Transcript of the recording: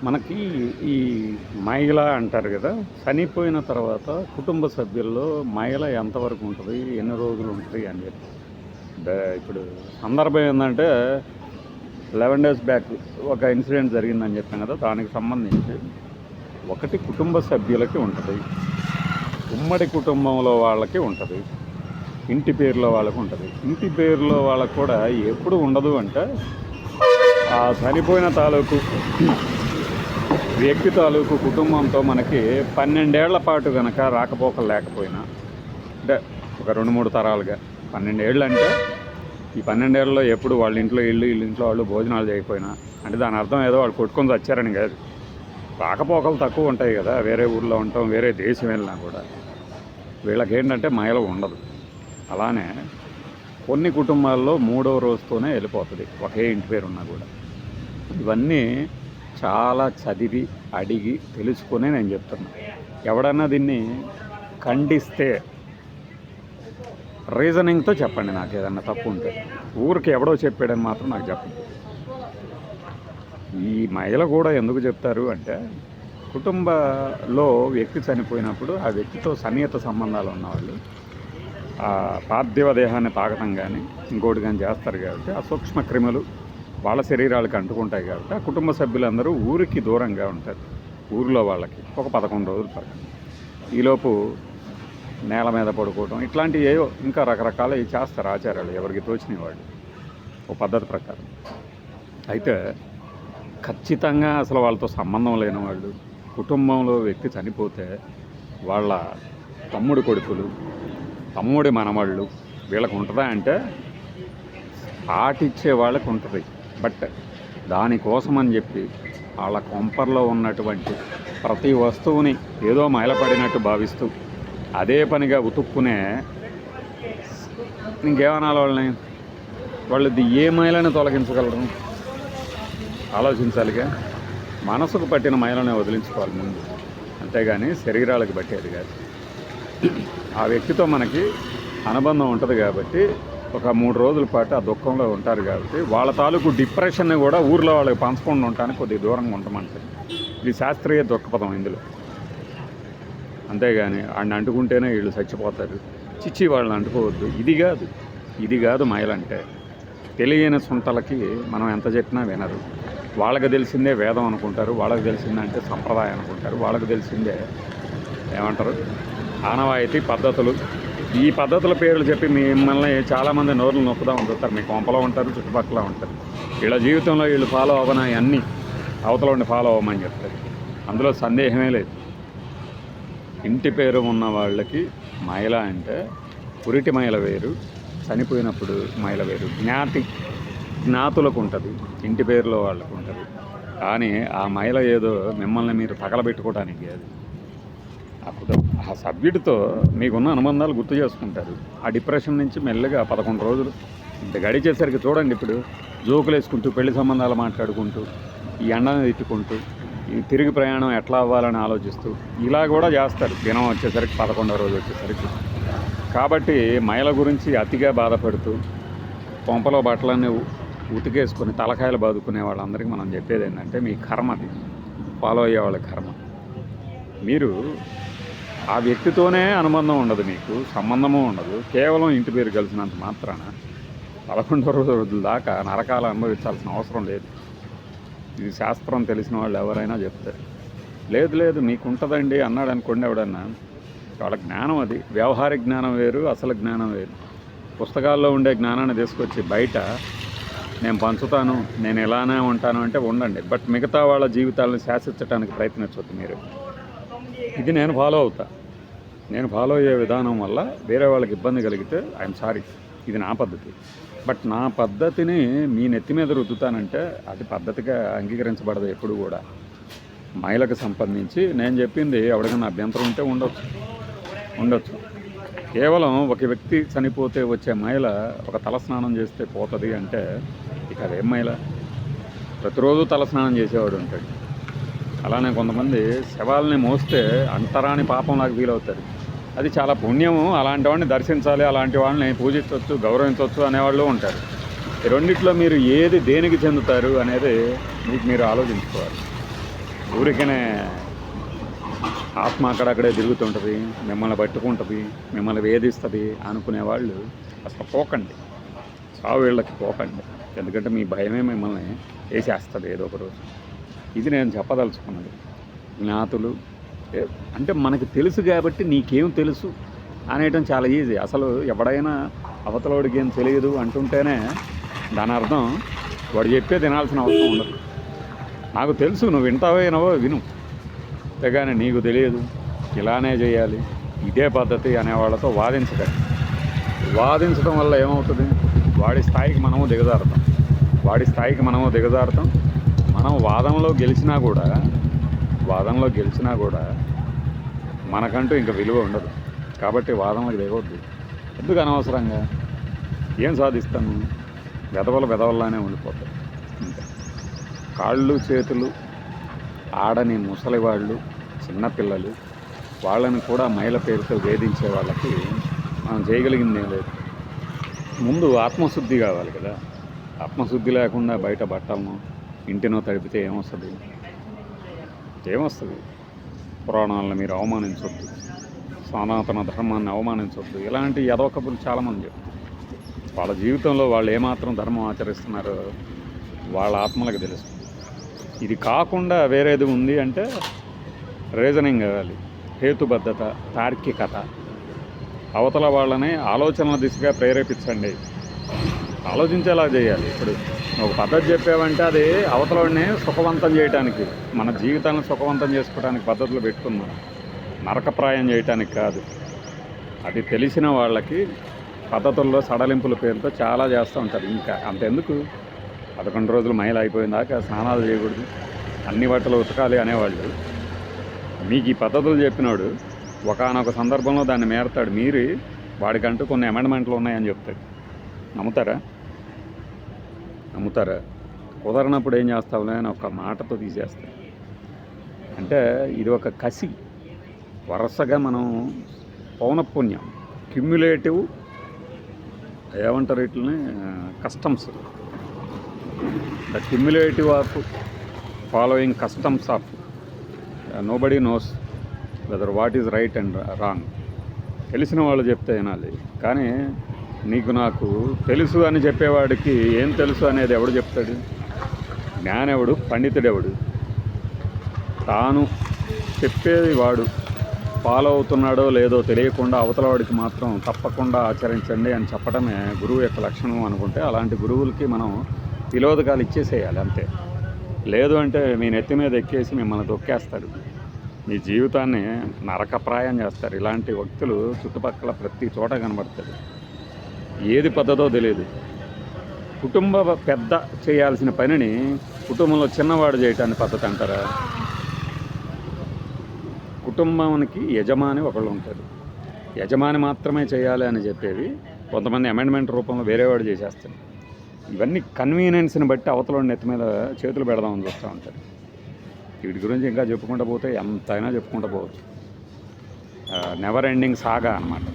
మనకి ఈ మహిళ అంటారు కదా! చనిపోయిన తర్వాత కుటుంబ సభ్యుల్లో మహిళ ఎంతవరకు ఉంటది? ఎన్ని రోజులు ఉంటది అని చెప్పి. ఇప్పుడు సందర్భం ఏందంటే 11 డేస్ బ్యాక్ ఒక ఇన్సిడెంట్ జరిగిందని చెప్పాను కదా! దానికి సంబంధించి ఒకటి కుటుంబ సభ్యులకి ఉంటది. ఉమ్మడి కుటుంబంలో వాళ్ళకి ఉంటది. ఇంటి పేరులో వాళ్ళకి ఉంటది. ఇంటి పేరులో వాళ్ళకి కూడా ఎప్పుడు ఉండదు అంటే ఆ చనిపోయిన తాలూకు వ్యక్తి తాలూకు కుటుంబంతో మనకి 12 ఏళ్ల పాటు కనుక రాకపోకలు లేకపోయినా, అంటే ఒక 2-3 తరాలుగా 12 ఏళ్ళు అంటే ఈ 12 ఏళ్ళలో ఎప్పుడు వాళ్ళ ఇంట్లో వీళ్ళ ఇంట్లో వాళ్ళు భోజనాలు చేయకపోయినా, అంటే దాని అర్థం ఏదో వాళ్ళు కొట్టుకొని వచ్చారని కాదు. రాకపోకలు తక్కువ ఉంటాయి కదా, వేరే ఊర్లో ఉంటాం, వేరే దేశం వెళ్ళినా కూడా వీళ్ళకేంటంటే మహిళ ఉండదు. అలానే కొన్ని కుటుంబాల్లో 3వ రోజుతోనే వెళ్ళిపోతుంది ఒకే ఇంటి పేరు ఉన్నా కూడా. ఇవన్నీ చాలా చదివి అడిగి తెలుసుకునే నేను చెప్తున్నా. ఎవడన్నా దీన్ని ఖండిస్తే రీజనింగ్తో చెప్పండి, నాకు ఏదన్నా తప్పు ఉంటే. ఊరికి ఎవడో చెప్పాడని మాత్రం నాకు చెప్పండి. ఈ మహిళ కూడా ఎందుకు చెప్తారు అంటే, కుటుంబంలో వ్యక్తి చనిపోయినప్పుడు ఆ వ్యక్తితో సన్నిహిత సంబంధాలు ఉన్నవాళ్ళు ఆ పార్థివ దేహాన్ని తాగటం కానీ ఇంకోటి కానీ చేస్తారు కాబట్టి ఆ సూక్ష్మ క్రిములు వాళ్ళ శరీరాలకు అంటుకుంటాయి కాబట్టి ఆ కుటుంబ సభ్యులందరూ ఊరికి దూరంగా ఉంటారు. ఊరిలో వాళ్ళకి ఒక 11 రోజుల పాటు ఈలోపు నేల మీద పడుకోవడం ఇట్లాంటివి ఏవో ఇంకా రకరకాల చేస్తారు ఆచారాలు, ఎవరికి తోచిన వాళ్ళు ఒక పద్ధతి ప్రకారం. అయితే ఖచ్చితంగా అసలు వాళ్ళతో సంబంధం లేని వాళ్ళు, కుటుంబంలో వ్యక్తి చనిపోతే వాళ్ళ తమ్ముడి కొడుకులు, తమ్ముడి మనవాళ్ళు వీళ్ళకు ఉంటుందా అంటే పాటిచ్చే వాళ్ళకు ఉంటుంది. బట్ దానికోసం అని చెప్పి వాళ్ళ కొంపర్లో ఉన్నటువంటి ప్రతి వస్తువుని ఏదో మైలపడినట్టు భావిస్తూ అదే పనిగా ఉతుక్కునే, ఇంకేమనాలి వాళ్ళని, వాళ్ళది ఏ మైలను తొలగించగలరు ఆలోచించాలిగా. మనసుకు పట్టిన మైలనే వదిలించుకోవాలి ముందు, అంతేగాని శరీరాలకు పట్టేది కాదు. ఆ వ్యక్తితో మనకి అనుబంధం ఉంటుంది కాబట్టి ఒక 3 రోజుల పాటు ఆ దుఃఖంలో ఉంటారు కాబట్టి వాళ్ళ తాలూకు డిప్రెషన్ని కూడా ఊర్లో వాళ్ళకి పంచకుండా ఉండటానికి కొద్దిగా దూరంగా ఉంటామంటారు. ఇది శాస్త్రీయ దృక్పథం ఇందులో. అంతేగాని వాడిని అంటుకుంటేనే వీళ్ళు చచ్చిపోతారు, చిచ్చి వాళ్ళని అంటుకోవద్దు, ఇది కాదు మహిళంటే. తెలియని సుంటలకి మనం ఎంత చెప్పినా వినరు. వాళ్ళకి తెలిసిందే వేదం అనుకుంటారు, వాళ్ళకి తెలిసిందంటే సంప్రదాయం అనుకుంటారు, వాళ్ళకి తెలిసిందే ఏమంటారు ఆనవాయితీ పద్ధతులు. ఈ పద్ధతుల పేర్లు చెప్పి మిమ్మల్ని చాలామంది నోర్లు నొక్కుదా ఉంటారు. మీ కొంపలో ఉంటారు, చుట్టుపక్కల ఉంటారు. వీళ్ళ జీవితంలో వీళ్ళు ఫాలో అవ్వనాయి అన్నీ అవతల ఉండి ఫాలో అవ్వమని చెప్తారు. అందులో సందేహమే లేదు. ఇంటి పేరు ఉన్న వాళ్ళకి మహిళ అంటే పురిటి మహిళ వేరు, చనిపోయినప్పుడు మహిళ వేరు. జ్ఞాతులకు ఉంటుంది, ఇంటి పేరులో వాళ్ళకు ఉంటుంది. కానీ ఆ మహిళ ఏదో మిమ్మల్ని మీరు తగలబెట్టుకోవడానికి అది అప్పుడు ఆ సభ్యుడితో మీకున్న అనుబంధాలు గుర్తు చేసుకుంటారు. ఆ డిప్రెషన్ నుంచి మెల్లగా 11 రోజులు ఇంత గడిచేసరికి చూడండి, ఇప్పుడు జోకులు వేసుకుంటూ పెళ్లి సంబంధాలు మాట్లాడుకుంటూ ఈ ఎండను తిట్టుకుంటూ ఈ తిరిగి ప్రయాణం ఎట్లా అవ్వాలని ఆలోచిస్తూ ఇలా కూడా చేస్తారు దినం వచ్చేసరికి 11వ రోజు వచ్చేసరికి. కాబట్టి మహిళ గురించి అతిగా బాధపడుతూ కొంపలో బట్టలన్నీ ఉతికేసుకొని తలకాయలు బాదుకునే వాళ్ళందరికీ మనం చెప్పేది ఏంటంటే, మీ కర్మది, ఫాలో అయ్యే వాళ్ళ కర్మ. మీరు ఆ వ్యక్తితోనే అనుబంధం ఉండదు, మీకు సంబంధము ఉండదు, కేవలం ఇంటి పేరు కలిసినంత మాత్రాన 11వ రోజుల దాకా నరకాలు అనుభవించాల్సిన అవసరం లేదు. ఇది శాస్త్రం తెలిసిన వాళ్ళు ఎవరైనా చెప్తారు. లేదు మీకు ఉంటుందండి అన్నాడు అనుకోండి ఎవడన్నా, వాళ్ళ జ్ఞానం అది. వ్యవహారిక జ్ఞానం వేరు, అసలు జ్ఞానం వేరు. పుస్తకాల్లో ఉండే జ్ఞానాన్ని తీసుకొచ్చి బయట నేను పంచుతాను, నేను ఎలానే ఉంటాను అంటే ఉండండి, బట్ మిగతా వాళ్ళ జీవితాలను శాసించడానికి ప్రయత్నించవద్దు మీరు. ఇది నేను ఫాలో అయ్యే విధానం వల్ల వేరే వాళ్ళకి ఇబ్బంది కలిగితే ఐఎమ్ సారీ, ఇది నా పద్ధతి. బట్ నా పద్ధతిని మీ నెత్తి మీద రుద్దుతానంటే అది పద్ధతిగా అంగీకరించబడదు ఎప్పుడు కూడా. మహిళకు సంబంధించి నేను చెప్పింది ఎవరికైనా అభ్యంతరం ఉంటే ఉండొచ్చు. కేవలం ఒక వ్యక్తి చనిపోతే వచ్చే మహిళ ఒక తలస్నానం చేస్తే పోతుంది అంటే ఇక అదేం మహిళ? ప్రతిరోజు తలస్నానం చేసేవాడు ఉంటాడు. అలానే కొంతమంది శవాలని మోస్తే అంతరాని పాపంలాగా ఫీల్ అవుతారు. అది చాలా పుణ్యము, అలాంటి వాడిని దర్శించాలి, అలాంటి వాళ్ళని పూజించవచ్చు, గౌరవించవచ్చు అనేవాళ్ళు ఉంటారు. ఈ రెండిట్లో మీరు ఏది దేనికి చెందుతారు అనేది మీకు మీరు ఆలోచించుకోవాలి. ఊరికనే ఆత్మ అక్కడక్కడే తిరుగుతుంటుంది, మిమ్మల్ని పట్టుకుంటుంది, మిమ్మల్ని వేధిస్తుంది అనుకునేవాళ్ళు అసలు పోకండి. చావు వీళ్ళకి పోకండి. ఎందుకంటే మీ భయమే మిమ్మల్ని వేసేస్తుంది ఏదో ఒక రోజు. ఇది నేను చెప్పదలుచుకున్నది. జ్ఞాతులు అంటే మనకి తెలుసు కాబట్టి నీకేం తెలుసు అనేయటం చాలా ఈజీ. అసలు ఎవడైనా అవతలవాడికి ఏం తెలియదు అంటుంటేనే దాని అర్థం వాడు చెప్పే తినాల్సిన అవసరం ఉండదు. నాకు తెలుసు, నువ్వు వింటావేనవో విను, అంతేగాని నీకు తెలియదు ఇలానే చేయాలి ఇదే పద్ధతి అనేవాళ్ళతో వాదించకండి. వాదించడం వల్ల ఏమవుతుంది, వాడి స్థాయికి మనము దిగజారుతాం. మనం వాదంలో గెలిచినా కూడా మనకంటూ ఇంకా విలువ ఉండదు. కాబట్టి వాదనలకు దిగవద్దు. ఎందుకు అనవసరంగా? ఏం సాధిస్తాను? వెదవల్లానే ఉండిపోతాయి. ఇంకా కాళ్ళు చేతులు ఆడని ముసలివాళ్ళు, చిన్నపిల్లలు, వాళ్ళని కూడా మహిళ పేరుతో వేధించే వాళ్ళకి మనం చేయగలిగింది ఏం లేదు. ముందు ఆత్మశుద్ధి కావాలి కదా. ఆత్మశుద్ధి లేకుండా బయట బట్టలను ఇంటినో తడిపితే ఏమొస్తుంది? పురాణాలను మీరు అవమానించొద్దు, సనాతన ధర్మాన్ని అవమానించొద్దు. ఇలాంటి యదవకబులు చాలామంది చెప్తారు. వాళ్ళ జీవితంలో వాళ్ళు ఏమాత్రం ధర్మం ఆచరిస్తున్నారో వాళ్ళ ఆత్మలకు తెలుస్తుంది. ఇది కాకుండా వేరేది ఉంది అంటే రీజనింగ్ కావాలి, హేతుబద్ధత, తార్కికత. అవతల వాళ్ళని ఆలోచనల దిశగా ప్రేరేపించండి, ఆలోచించేలా చేయాలి. ఇప్పుడు ఒక పద్ధతి చెప్పావంటే అది అవతలని సుఖవంతం చేయడానికి, మన జీవితాన్ని సుఖవంతం చేసుకోవడానికి పద్ధతులు పెట్టుకున్నాం, నరకప్రాయం చేయటానికి కాదు. అది తెలిసిన వాళ్ళకి పద్ధతుల్లో సడలింపుల పేరుతో చాలా చేస్తూ ఉంటారు. ఇంకా అంతెందుకు, 11 రోజులు మహిళ అయిపోయిందాక స్నానాలు చేయకూడదు, అన్ని బట్టలు ఉతకాలి అనేవాళ్ళు. మీకు ఈ పద్ధతులు చెప్పినాడు ఒకానొక సందర్భంలో దాన్ని మేరతాడు, మీరు వాడికంటూ కొన్ని అమెండ్మెంట్లు ఉన్నాయని చెప్తాడు. నమ్ముతారా? కుదరనప్పుడు ఏం చేస్తావులే అని ఒక మాటతో తీసేస్తాడు. అంటే ఇది ఒక కసి. వరుసగా మనం పౌనఃపుణ్యం, క్యుమ్యులేటివ్ ఏమంటారు వీటిని, customs, the cumulative of following customs of nobody knows whether what is right and wrong. తెలిసిన వాళ్ళు చెప్తే వినాలి, కానీ నీకు నాకు తెలుసు అని చెప్పేవాడికి ఏం తెలుసు అనేది ఎవడు చెప్తాడు? జ్ఞానెవడు, పండితుడెవడు? తాను చెప్పేది వాడు ఫాలో అవుతున్నాడో లేదో తెలియకుండా అవతలవాడికి మాత్రం తప్పకుండా ఆచరించండి అని చెప్పడమే గురువు యొక్క లక్షణం అనుకుంటే, అలాంటి గురువులకి మనం తిలోదకాలు ఇచ్చేసేయాలి అంతే. లేదు అంటే మీ నెత్తి మీద ఎక్కేసి మిమ్మల్ని తొక్కేస్తాడు, మీ జీవితాన్ని నరకప్రాయం చేస్తారు. ఇలాంటి వ్యక్తులు చుట్టుపక్కల ప్రతి చోట కనబడతాడు. ఏది పద్ధతో తెలియదు. కుటుంబ పెద్ద చేయాల్సిన పనిని కుటుంబంలో చిన్నవాడు చేయటాన్ని పద్ధతి అంటారా? కుటుంబానికి యజమాని ఒకళ్ళు ఉంటారు, యజమాని మాత్రమే చేయాలి అని చెప్పేవి కొంతమంది అమెండ్మెంట్ రూపంలో వేరేవాడు చేసేస్తారు. ఇవన్నీ కన్వీనియన్స్ని బట్టి అవతల నెత్తి మీద చేతులు పెడదామని చూస్తూ ఉంటారు. వీటి గురించి ఇంకా చెప్పుకుంటూ పోతే ఎంతైనా చెప్పుకుంటూ పోవచ్చు. నెవర్ ఎండింగ్ సాగా అన్నమాట.